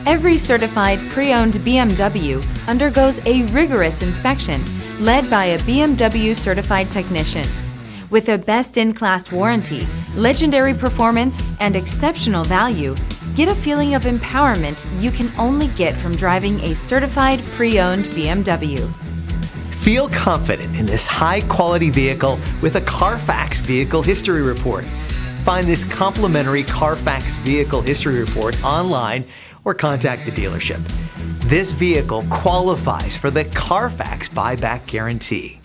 Every certified pre-owned BMW undergoes a rigorous inspection led by a BMW certified technician. With a best-in-class warranty, legendary performance, and exceptional value, get a feeling of empowerment you can only get from driving a certified pre-owned BMW. Feel confident in this high-quality vehicle with a Carfax Vehicle History Report. Find this complimentary Carfax Vehicle History Report online or contact the dealership. This vehicle qualifies for the Carfax Buyback Guarantee.